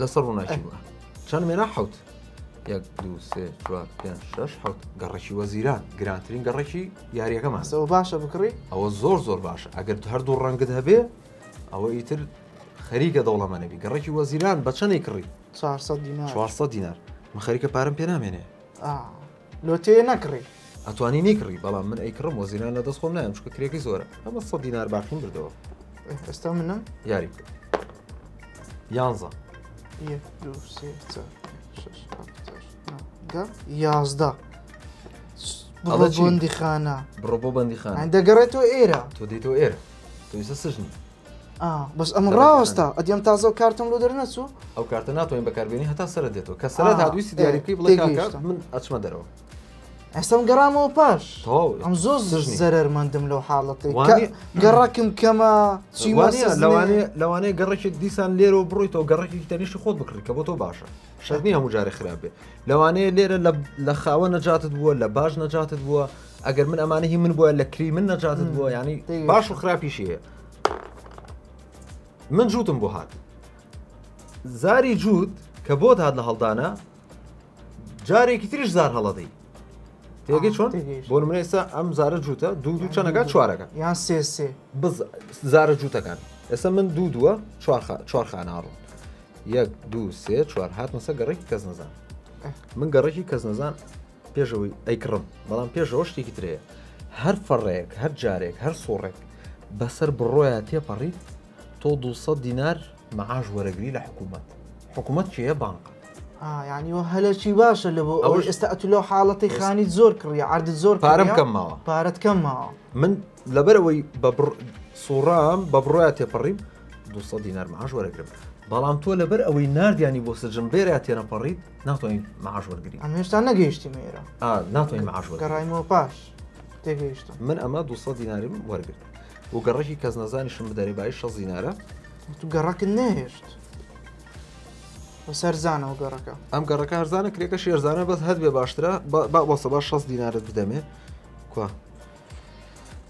لەسەر ڕووناچی بووە چەند مێنا حوت 1 2 3 4 5 6 حوت گەڕێکی وەزیران گرانترین گەڕێکی یاریەکەمان ئەوە باشە بکڕی؟ ئەوە زۆر باشە ئەگەر تو هەردوو ڕەنگت هەبێ ئەوە ئیتر خەریکە دەوڵەمەنەبی گەڕێکی وەزیران بە چەندی کڕی 400 دینار 400 دینار من خەریکە پارەم پێ نامێنێ لۆتێ نەکڕی ئەتوانی نیکڕی بەڵام من ئەیکڕم وەزیران لە دەست خۆم نایم چکە کرێکی زۆرە ئەمە 100 دینار باقیم بردەوە ئێستا منم یاری یانزە 1 2 3 4 11 بڕۆ بەندیخانە بڕۆ بۆ بەندیخانە دەگەڕێتەوە ئێرە تۆ دێتەوە ئێرە تۆ ئێستا سژنی بەس ئەمە ڕاوەستا ئەدیم تازە و کارتم لۆ دەرنەچوو ئەو کارتە ناتوانین بەکاربێنی هەتا سەرە دێتەوە کە سەرەت هاتوویستی دیاری بکەی بڵێ کاکە من ئەچمە دەرەوە ئێستام گەڕامەوە پاش ئەم زۆر زەرمەندم لەو حاڵەتی گەڕاکم کەمە لەوانەیە گەڕێکی دیسان لێرە بڕۆیتەوە گەڕێکی تەنیشی خۆت بکڕی کە بۆ تۆ باشە شەرنی هەموو جارێ خراپ بێ لەوانەیە لێرە لە خاوە نەجاتت بووە لە باش نەجاتت بووە ئەگەر من ئەمانەی من بووە لە کری من نەجاتت بووە ینی باش و خراپیشی هەیە من جووتم بۆ هات زاری جووت کە بۆت هات لە هەڵدانە جارێکی تریش زار هەڵەدەی تێگەی چۆن بۆ نمونە ئێستا ئەم زارە جووتە دوو چەندەکە چوارەکە یان سێ زارە جووتەکان ئێستا من دووە چوار خاناڕۆ 1 2 3 4 هاتمەسە گەڕێکی کەس نەزان من گەڕێکی کەس نەزان پێشەوەی ئەیکڕم بەڵام پێشەوە شتێکی ترەیە هەر فەڕێک هەر جارێک هەر سۆڕێک بەسەر بڕۆیە تێپەڕیت تۆ 200 دینار مەعاش وەرەگری لە حکوومەت چیە بانق یعنی هەلەکی باشە لە بۆ ئەوەی ئێستا ئەتو لەو حاڵەتی خانی زۆر کڕی عردت زۆر پارەم کەم ماوە پارەت کەم ماوە من لەبەرەوەی سوڕام بە بڕۆیە تێپەڕیم 200 دینار مەعاش وەرەگرم بەڵام تۆ لەبەر ئەوەی نردیانی بۆ سەرجم بێرە تێنەپەڕیت ناتوانین مەعاش وەرگری ئەم هێشتا نەگەیشتی مێرە ناتوانین مەعاش وەرگری گەڕایمەوە پاش تێگەیشتم من ئەمە 200 دیناریم وەرگرت و گەڕێکی کەس نەزانیشم بدەری بای 6 دینارە تو گەڕەکت نەهێشت سەرزانەوە گەڕەکە ئەم گەڕەکە هەرزانە کرێکە شێرزانە بەس هەت بێ باشترە بۆسە باش 6 دینارت بدەمێ کوا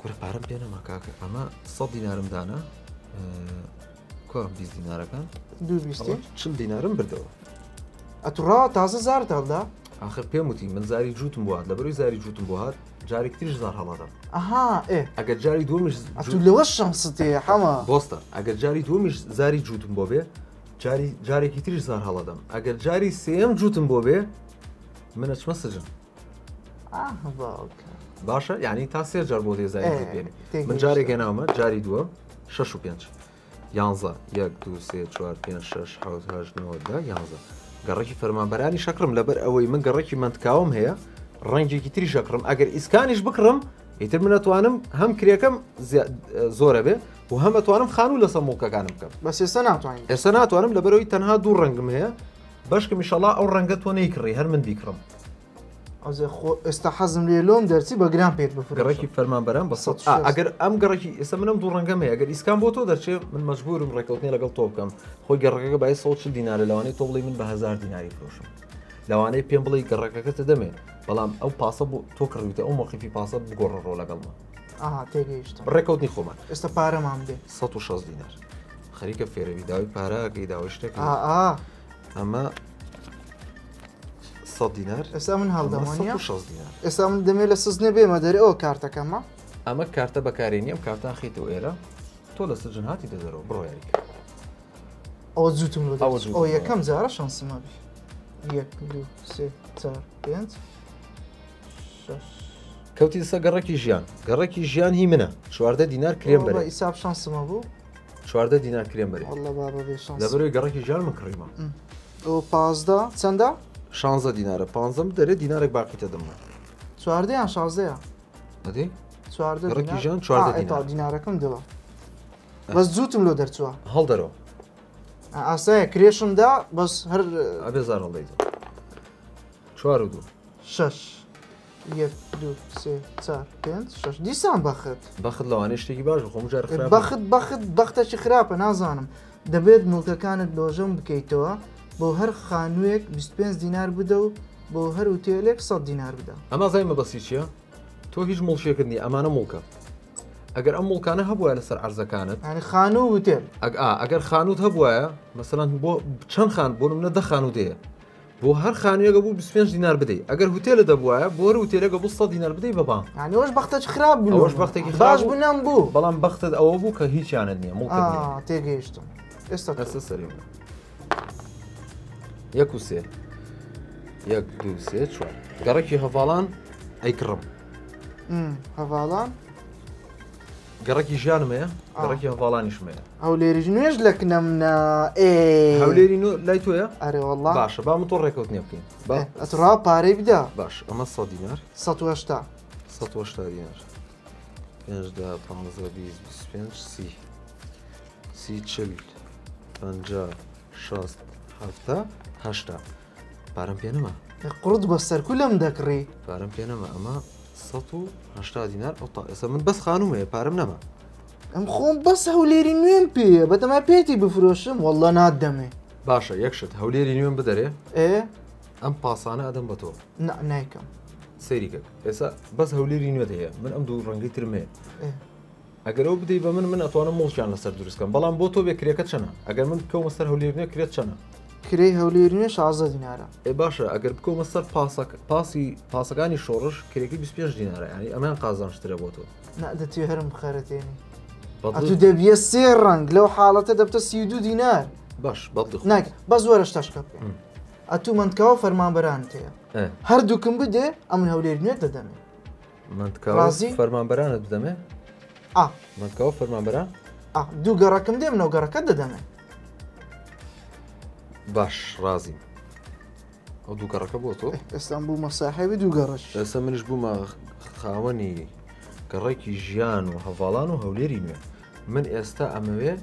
کورە پارەم پێ نەما کاکە ئەمە 100 دینارم دانا کۆم 20 دینارەکان 40 دینارم بردەوە ئەتوڕا تازە زارت هەڵدا آخر پێم وتی من زاری جووتم بۆ هات لەبەروی زاری جووتم بۆ هات جارێک تریش زار هەڵەدەم ئەگەر جاری دومیش لەوە شەنستێ حەما بۆستە ئەگەر جاری دومیش زاری جووتم بۆ بێ جارێکی تریش زار هەڵەدەم ئەگەر جاری سێم جووتم بۆ بێ منە چمە سجن باشە یعنی تا سێ جار بۆ دێزاری بێنی من جارێک هێناومە جاری دووە 6 و 5 11 1 2 3 4 5 6 7 8 9 11 گەڕێکی فەرمانبەرانی شەکرم لەبەر ئەوەی من گەڕێکی منتکاوم هەیە ڕەنگێکی تری شەکرم ئەگەر ئیسکانیش بکڕم ئیتر من ئەتوانم هەم کرێکەکەم زۆرە بێ و هەم ئەتوانم خانوو لەسەر مڵکەکانم بکەم بەس ئێستا ناتوانم لەبەرەوەی تەنها دوو ڕەنگم هەیە بەشکم ئینشەڵا ئەو ڕەنگە تۆ نەیکڕی هەر من بیکڕم ئێستا حەزم لێ لۆم دەرچی بە گران پێت بفرێ گەڕێکی فەرمانبەران بە ئەگەر ئەم گەڕێکی ئێستا منم دوو ڕەنگەم هەیە ئەگەر ئیسکان بۆ تۆ دەرچێت من مەجبورم ڕێکەوتنی لەگەڵ تۆ بکەم خۆی گەڕەکە بای 140 دینارە لەوانەیە تۆ بڵێ من بە 1000 دیناری فرۆشم لەوانەیە پێم بڵێ گەڕەکەکەتە دەمێ بەڵام ئەو پاسە بۆ تۆ کڕیتە ئەو مۆقیفی پاسە بگۆڕڕۆ لەگەڵمە تێگەیشتم ڕێکەوتنی خۆمان ئێستا پارەمان بێ 160 دینار خەریکە فێرەوی داوای پارەکەی داوای شتێک ئەمە 100 دینار ئێستا من هەڵدەمانە 160 دینار ئێستا من دەمێت لە سزنێ بێمە دەرێ ئەو کارتەکەمە ئەمە کارتە بەکارێنی ئەم کارتان خیتەوە ئێرە تۆ لە سجن هاتی دەدەرەوە بڕۆ یاریکە ئەوە زووتم ئەو یەکەم جارە شانسمە بی 1 2 3 4 5 کەوتی دەسە گەڕێکی ژیان هی منە 14 دینار کرێم بەرە ئیساب شانسمە بوو 14 دینار کرێم بەرێ لەبەروی گەڕێکی ژیان من کڕیمە ئەو 15 چەندە 16 دینارە 15 دەرێ دینارێک باقیتە دەمە 14 یان 16 ئەدی 14 گەڕێکی ژیان 14 دینارەکەم دەوە بەس زووتم لۆ دەرچووە هەڵدەرەوە ئاسایە کرێشمدا بەس هەر ئەبێزار هەڵدەیت 4 و 2 6 1 2 3 4 5 6 دیسان بەخت لەوانەیە شتێکی باش خۆم جار بەختەی خراپە نازانم دەبێت مڵکەکانت لۆژەم بکەیتەوە بۆ هەر خانوویەک 25 دینار بدە و بۆ هەر وتێلێک 100 دینار بدە ئەمە زایمە بەسی چییە؟ تۆ هیچ مڵشێکت نیە ئەمانە مڵکە ئەگەر ئەم مڵکانە هەبووە لەسەر عەرزەکانت ینی خانوو وتێل ئەگەر خانووت هەبووە مەسەڵەن بۆ چەند خان بۆ منە 10 خانوودەیە بۆ هەر خانوویەکە بوو 25 دینار بدەیت ئەگەر هوتێلە دەبووە بۆ هەر وتێلەکە بوو 100 دینار بدەیت بە بانک ئەوەش بەختەی خراپ بوو ئەوەش بەختێکی باش بوونم بوو بەڵام بەختت ئەوە بوو کە هیچیانت نییە مڵکە تێگەیشتم ئێستا سەریم 1 و 3 1 2 3 4 گەڕێکی هەڤاڵان ئەیکڕم هەڤاڵان گەڕێکی ژیانمەیە گەڕێکی هەڤاڵانیشمەیە هەولێری نوێژ لە کنەمنا هەولێری لای تۆیە ئەرێ وەڵڵا باشە با من تۆ ڕێکەوتنی بکەین ئەتوڕا پارەی بدا باش ئەمە 100 دینار 180 دینار 5 15 25 30 40 50 60 70 80 پارەم پێ نەما قورد بە سەرکو لەم دەکڕی پارەم پێ نەما ئەمە 180 دینار ئێستا من بەس خانوومەیە پارەم نەما ئەم خۆم بەس هەولێری نوێن پێە بەدەما پێێتی بفرۆشم وەڵڵا نادەمێ باشە یەکشت هەولێری نوێن بدەرێ ئەم پاسانە ئەدەم بە تۆ نایکەم سەیریکە ئێستا بەس هەولێری نوێت هەیە من ئەم دوو ڕەنگەی ترمێ ئەگەر ئەو بدەی بە من ئەتوانم مڵکیان لەسەر دروستکەم بەڵام بۆ تۆ بێ کرێکە چەنە ئەگەر من بکەومە سەر هەولێرنێ کرێت چەنە کرێی هەولێرینە 16 دینارە ئێ باشە ئەگەر بکەومە سەر پاسەکانی شۆڕش کرێکی 25 دینارە ینی ئەمان قازانشترە بۆ تۆ دەتوێ هەرم بخەرەتێنی ئەتو دەبیە 3 ڕنگ لەو حاڵەتە دەبتە 32 دینار باش بەڵدی ناکە بە زۆرە تاشکە بکە ئەتوو منتکەوە فەرمانبەرانت هەیە هەردووکم بدێ ئەمن هەولێرنێت دەدەمێ منتکەوە فەرمانبەرانت بدەمێ منتکەوە فەرمانبەران دوو گەڕەکەم دێ منەوە گەڕەکە دەدەمێ باش ڕازیم ئەو دوو گەڕەکە بۆ تۆ ئێستان بوو مەساحێوی دوو گەڕەش ئێستا منش بوومە خاوەنی گەڕێکی ژیان و هەڤاڵان و هەولێری نوێ من ئێستا ئەمەوێ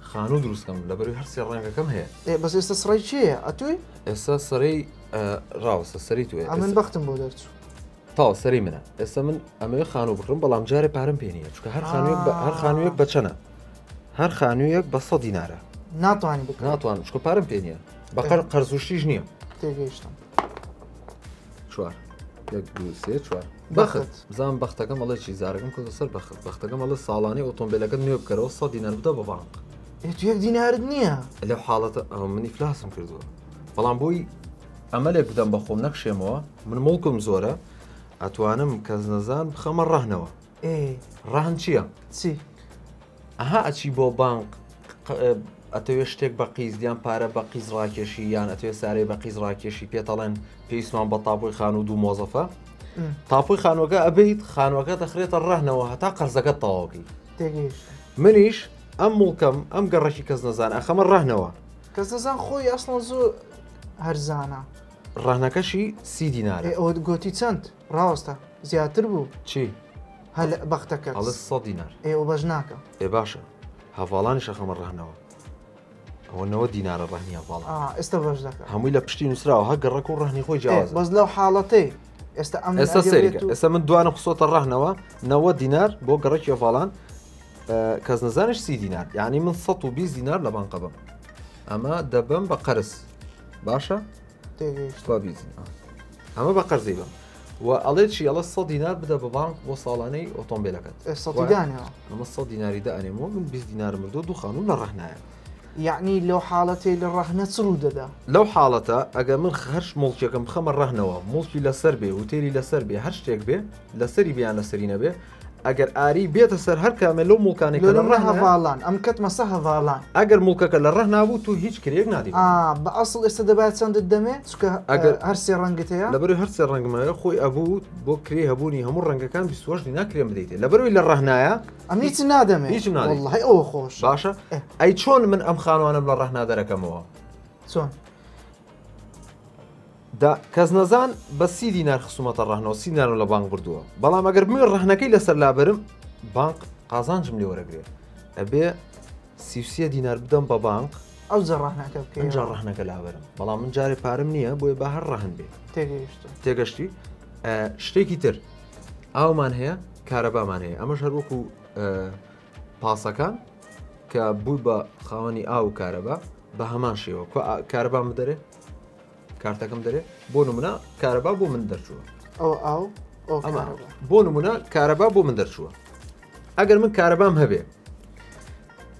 خانوو دروستکەم لەبەروی هەرسێ ڕەنگەکەم هەیە بەس ئێستا سڕی چییە ئەتوی ئێستا سەرەی ڕاوەستە سەری توێ ئەمن بەختم بۆ دەرچوو تاوە سەری منە ئێستا من ئەمەوێ خانوو بکڕم بەڵام جارێ پارەم پێ نییە چکە هەر خانوویەک بە چەنە هەر خانوویەک بە 100 دینارە ناتوانانی بکە ناتوانم چکە پارەم پێ نییە بەقەر قەرزوشتیش نییە تێگەیشتم 4 4 بەخت بزانام بەختەکەم ئەڵێکی زارەکەم کە سەر بەختەکەم ئەڵە ساڵانەی ئۆتۆمبیلەکەت نوێ بکەرەوە 100 دینار بدە بە بانک تو 1 دینارت نییە لەو حاڵەتە منی فلاسم کردووە بەڵام بۆی ئەمەلێک بدەم بە خۆم نەخشێمەوە من مڵکم زۆرە ئەتوانم کەس نەزان بخەمە ڕەهنەوە ڕەهن چییە؟ چی؟ ئەها ئەچی بۆ بانک ئەتەوێ شتێک بە قیزدیان پارە بە قیز ڕاکێشی یان ئەتوێ سارەی بە قیز ڕاکێشی پێتەڵێن پێویستمان بە تاپۆی خان و دوو مۆزەفە تاپۆی خانوەکە ئەبیت خانوەکە دەخرێتە ڕەهنەوە هەتا قەرزەکە تەواوکەی منیش ئەم مڵکەم ئەم گەڕێکی کەس نەزان ئەخەمە ڕەهنەوە کەس نەزان خۆی ئەسڵ زۆر هەرزانە ڕەهنەکەشی 30 دینارە ئەوە گوتی چەند ڕاوەستە زیاتر بوو چی؟ هەل بەختەکە ئەڵە 100 دینار ئێوە بەش ناکەم باشە هەڤاڵانیش ئەخەمە ڕەهنەوە ئەوە 90 دینارە ڕەهنی هەڤاڵ ئێستا بەش دەکەم هەمووی لە پشتی نووسراوە هە گەڕەک و ڕەهنی خۆی جیاوازە بەس لەو حاڵەتەی ئێستا سەریکە ئێستا من دوانە خسۆتە ڕەهنەوە 90 دینار بۆ گەڕێکی هەڤاڵان کەس نەزانش 30 دینار یعنی من 120 دینار لە بانقە بم ئەمە دەبم بە قەرز باشە؟ ئەمە بە قەرزی بم و ئەڵێ چی ئەڵە 100 دینار بدە بە بانک بۆ ساڵانەی ئۆتۆمبیلەکەت ئەمە 100 دیناری دائنێمەوە من 20 دینار مردو دوو خانوم لە ڕەهنایە یعنی لەو حاڵەتی لە ڕەهنە چڕوو دەدا لەو حاڵەتە ئەگەر من هەرش مڵکێکم بخەمە ڕەهنەوە مڵکی لەسەر بێ وتێری لەسەر بێ هەر شتێک بێ لەسەری بیان لەسەری نەبێ ئەگەر ئاری بێتە سەر هەر کامە لەو مڵکانێک هەڤاڵان ئەم کەت مەسە هەڤاڵان ئەگەر مڵکەکە لە ڕەه نابوو تو هیچ کرێک نادی بە ئەسڵ ئێستا دەبات چەندت دەمێت چکە ئەگەر هەر سێ ڕەنگت هەیە لەبەروی هەر سێ ڕەنگمایە خۆی ئەبوو بۆ کرێ هەبوونی هەموو ڕەنگەکان 28 دینا کرێم بدەیتێ لەبەروی لە ڕەهنایە ئەم هیچ نادەمێت هیچ نادی والله ئەوە خۆش باشە ئەی چۆن من ئەم خانوانم لە ڕەهنا دەرەکەمەوە چۆن کەس نەزان بە 30 دینار خسوومەتە ڕەهنەوە 30 دینار لە بانک بردووە بەڵام ئەگەر من ڕەهنەکەی لەسەر لابرم بانک قازانجم لێ وەرەگرێت ئەبێ 33 دینار بدەم بە بانک ئەو جەڕەهنەکە بکەین جا ڕەهنەکە لابرم بەڵام من جارێ پارەم نییە بۆیە بە هەر ڕەهن بێ تێگەشتی شتێکی تر ئاومان هەیە کارەبامان هەیە ئەمەش هەر وەکو پاسەکان کە بووی بە خاوەنی ئاو و کارەبا بە هەمان شێوە کارەبام بدەرێ کارتەکەم دەرێ بۆ نمونە کارەبا بۆ من دەرچووە ئەو بۆ نمونە کارەبا بۆ من دەرچووە ئەگەر من کارەبام هەبێ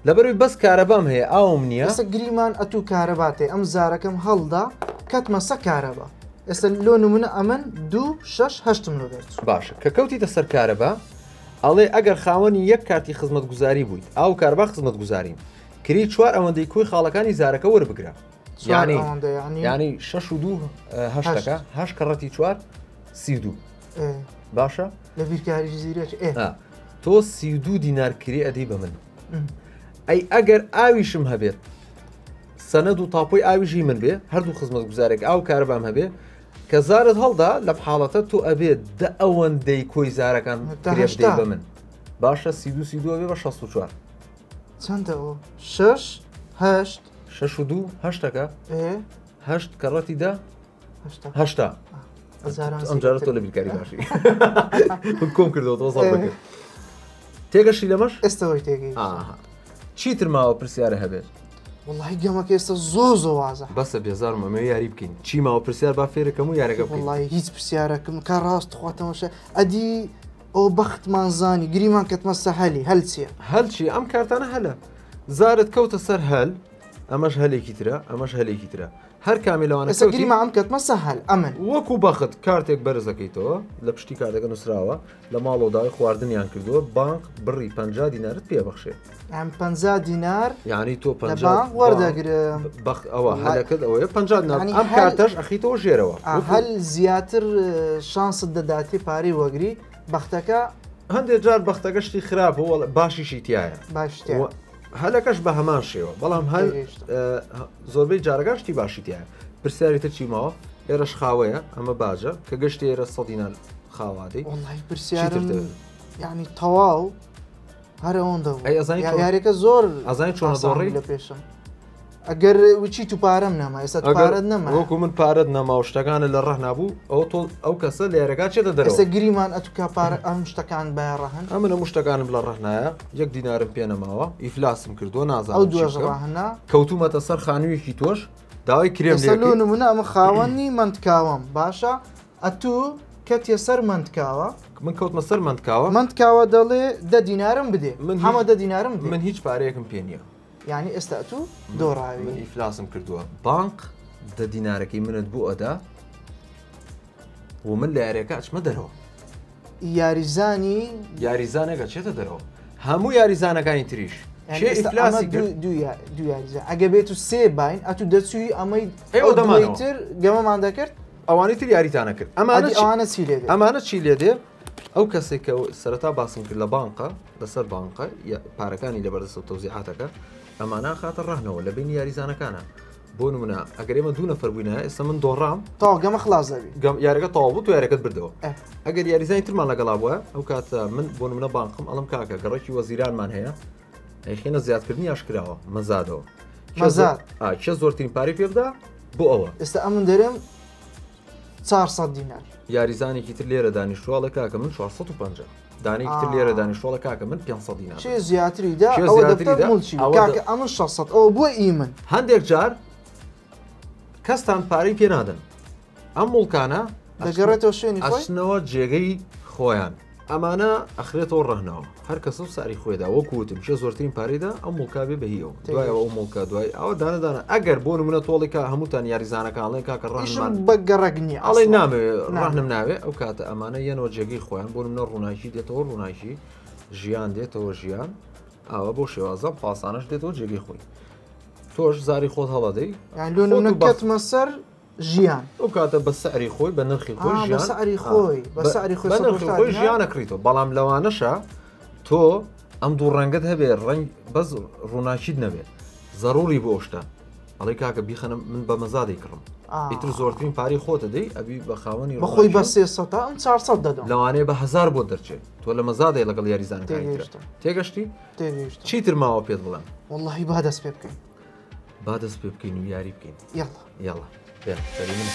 لەبەروی بەس کارەبام هەیە ئاوم نییە ئێستا گریمان ئەتوو کارەباتێ ئەم زارەکەم هەڵدا کەتمەسە کارەبا ئێستا لۆ نمونە ئەمن 2 6 8 لۆ دەرچوو باشە کە کەوتیتە سەر کارەبا ئەڵێ ئەگەر خاوەنی یەک کارتی خزمەت گوزاری بوویت ئاو کارەبا خزمەت گوزارین کری 4 ئەوەندەی کۆی خاڵەکانی زارەکە وەربگرە ینی 6 و 2 هەشتەکە هەش کەڕەتی 4 32 باشە لە بیرکاری زیرەک تۆ 32 دینار کری ئەدەی بە من ئەی ئەگەر ئاویشم هەبێت سەنەد و تاپۆی ئاویژی من بێ هەردوو خزمەت گوزارێک ئاو کارەبام هەبێ کە زارت هەڵدا لە حاڵەتە تۆ ئەبێت دە ئەوەندەی کۆی زارەکان دەی بە من باشە 32 بێ بە 64 چەندەوە 6 8 6 و 2 هەشتەکە هەشت کەڕەتی دا هەشتا ئەمجارە تۆ لە بیرکاری باشی کۆم کردەوە تۆ ساڵ بکرد تێگەشی لەمەش ئێستەوەی تێگەی چیتر ماوە پرسیارە هەبێت وڵی گەمەکە ئێستا زۆ وازە بەسە بێزارم ئەمە یاری بکەین چی ماوە پرسیار با فێرەکەم و یارەکە وڵی هیچ پرسیارەکەم کار ڕاست خواتەمەشە ئەدی ئەو بەختمان زانی گریمان کەتمە سەهەلی هەلچیە هەلچی ئەم کارتانە هەلە زارت کەوتە سەر هەل ئەمەش هەلێکی ترە ئەمەش هەلێکی ترە هەر کامی لەوانە ئێستا گریمان ئەم کەتمە سەهەل ئەمن وەکو بەخت کارتێک بەرز دەکەیتەوە لە پشتی کارتەکە نووسراوە لە ماڵەوەداوای خواردنیان کردووە بانک بڕی 50 دینارت پێبەخشێ ئەم 50 دینار یعنی تۆ لە بانک وەردەگرم ئەوە هەلەکەت ئەوەیە 50 دینار ئەم کارتەش ئەخیتەوە ژێرەوە هەل زیاتر شانست دەداتی پارەی وەگری بەختەکە هەندێک جار بەختەکە شتی خراپەوە باشیشی تایە باشتە هەلەکەش بە هەمان شێوە بەڵام هەل زۆربەی جارەکە شتی باشی تایە پرسیاری تر چیمەوە ئێرەش خاوەیە ئەمە باجە کە گەشتی ئێرە 100 دینار خاوادەی وڵی پرسیارم یعنی تەواو هەر ئەوەندە یاریەکە زۆر ئازانی چۆنە دۆڕی لە پێشم ئەگەر وچی تو پارەم نەما ئێستا پارەت نەما وەکو من پارەت نەما و شتەکانە لە ڕەح نبوو ئەو تۆ ئەو کەسە لە یارەکە چێتە دەرەوە ئێستا گریمان ئەتوکا پارە ئەم شتەکان بەڕەهن ئەمە لە شتەکانم لە ڕەحنایە 1 دینارم پێ نەماوە ئیفلاسم کردووە نازانم ئەو دوێژ ڕاهنا کەوتومەتە سەر خانوویەکی تۆش داوای کرێم لێ نمونە ئەمە خاوەنی منتکاوەم باشە ئەتوو کەتیە سەر منتکاوە من کەوتمە سەر منتکاوە دەڵێ 10 دینارم بدێ هەمە 10 دینارم من هیچ پارەیەکم پێ نییە یعنی ئێستا تو دۆڕاوی من ئیفلاسم کردووە بانک 10 دینارەکەی منت بوو ئەدا و من لە یاریەکە ئەچمە دەرەوە یاریزانێکە چێتە دەرەوە هەموو یاریزانەکانی تریش دو یاریزان ئەگە بێت و سێ باین ئەتو دەچووی ئەمەی ئەوەتر گەمەمان دەکرد ئەوانی تر یاریتانە کرد ئەمانە چی لێ دێ ئەو کەسێک کە سەرەتا باسم کرد لە بانقە لەسەر بانقە پارەکانی لە بەردەستە و تەوزیعاتەکە ئەمانە خاتە ڕاهنەوە لە بینی یاریزانەکانە بۆ نمونە ئەگەر ئێمە دوو نەفەر بووینە ئێستا من دۆڕام تاوا گەمە خلاص دەبی یاریەکە تەواو بوو تو یاریەکەت بردەوە ئەگەر یاریزانی ترمان لەگەڵا بووە ئەو کاتە من بۆ نمونە بانقم ئەڵم کاکە گەڕێکی وەزیرانمان هەیە ئەیخێنە زیادکردنی یاشکراوە مەزادەوە چە زۆرترین پارەی پێ بدا بۆ ئەوە ئێستا ئەمن دەرێم 400 دینار یاریزانێکی تر لێرە دانیشتووە کاکە من 450 دانێکی تر لێرە دانیشتووە کاکە من 500 دینار چێ زیاتریدا کاکە ئەمن 600 ئەوە بۆ ئیمن هەندێک جار کەستان پارەی پێ نادەن ئەم مڵکانە دەگەڕێتەوە شوێنی ئەچنەوە جێگەی خۆیان ئەمانە ئەخرێتەوە ڕەهنەوە هەر کەسە و ساری خۆیدا وەکوتم چێ زۆرترین پارەیدا ئەم مڵکابێ بەهیەوە دوایەوە ئەو مڵکە دوای ئەوە دانەدانە ئەگەر بۆ نمونە تۆڵێکە هەمووتان یاریزانەکانڵێ کاکە ڕەهنمان بەگەڕەگنی ئەڵێ نامەوێت ڕەهنم ناوێت ئەو کاتە ئەمانە یەنەوە جێگەی خۆیان بۆ نمونە ڕووناکی دێتەوە ڕووناکی ژیان دێتەوە ژیان ئەوە بۆ شێوازە پاسانەش دێتەوە جێگەی خۆی تۆش زاری خۆت هەڵەدەی کەتمە سەر ژیان ئەو کاتە بە سەعری خۆی بە نرخی خۆی خۆی ژیانەکریتەوە بەڵام لەوانەشە تۆ ئەم دوو ڕەنگەت هەبێ ڕنگ بەس ڕووناچیت نەبێت ضروری بۆ شتە ئەڵێ کاکە بیخەنم من بە مەزادی کڕم ئیتر زۆرترین پاری خۆتە دەی ئەبی بە خاوەنی بەخۆی بە 300 ئەم 400 دەدەم لەوانەیە بە 1000 بۆ دەرچێت تۆ لە مەزادی لەگەڵ یاریزانەکانی تێگەشتی چیتر ماوە پێت بڵێن واللهی با دەست پێ بکەین با دەست پێ بکەین و یاری بکەین یاڵا یاڵا بێ سەری من